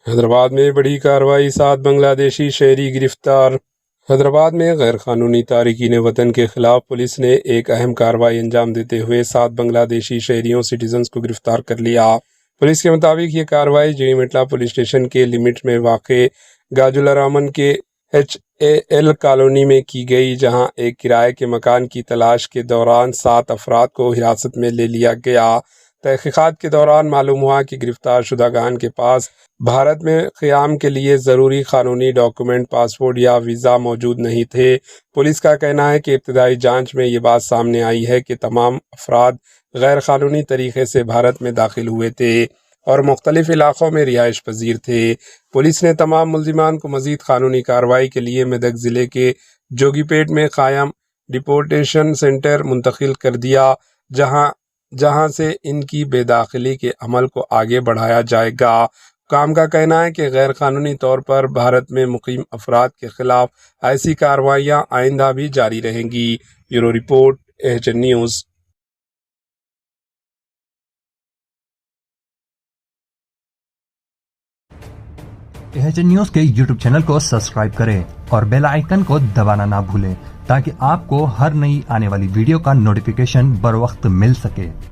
حیدرآباد میں بڑی کارروائی، 7 بنگلہ دیشی شہری گرفتار۔ حیدرآباد میں غیر قانونی تارکین وطن کے خلاف پولیس نے ایک اہم کارروائی انجام دیتے ہوئے 7 بنگلہ دیشی شہریوں سٹیزنز کو گرفتار کر لیا۔ پولیس کے مطابق یہ کارروائی جی مٹلا پولیس اسٹیشن کے لمٹ میں واقع گاجولارامن کے HAL کالونی میں کی گئی، جہاں ایک کرائے کے مکان کی تلاش کے دوران 7 افراد کو حراست میں لے لیا گیا۔ تحقیقات کے دوران معلوم ہوا کہ گرفتار شدگان کے پاس بھارت میں قیام کے لیے ضروری قانونی ڈاکومنٹ، پاسپورٹ یا ویزا موجود نہیں تھے۔ پولیس کا کہنا ہے کہ ابتدائی جانچ میں یہ بات سامنے آئی ہے کہ تمام افراد غیر قانونی طریقے سے بھارت میں داخل ہوئے تھے اور مختلف علاقوں میں رہائش پذیر تھے۔ پولیس نے تمام ملزمان کو مزید قانونی کارروائی کے لیے میدک ضلع کے جوگی پیٹ میں قائم ڈپورٹیشن سینٹر منتقل کر دیا، جہاں سے ان کی بے داخلی کے عمل کو آگے بڑھایا جائے گا۔ حکام کا کہنا ہے کہ غیر قانونی طور پر بھارت میں مقیم افراد کے خلاف ایسی کارروائیاں آئندہ بھی جاری رہیں گی۔ Bureau report, AHN news. AHN news کے YouTube چینل کو سبسکرائب کریں اور بیل آئیکن کو دبانا نہ بھولیں تاکہ آپ کو ہر نئی آنے والی ویڈیو کا نوٹیفیکیشن بر وقت مل سکے۔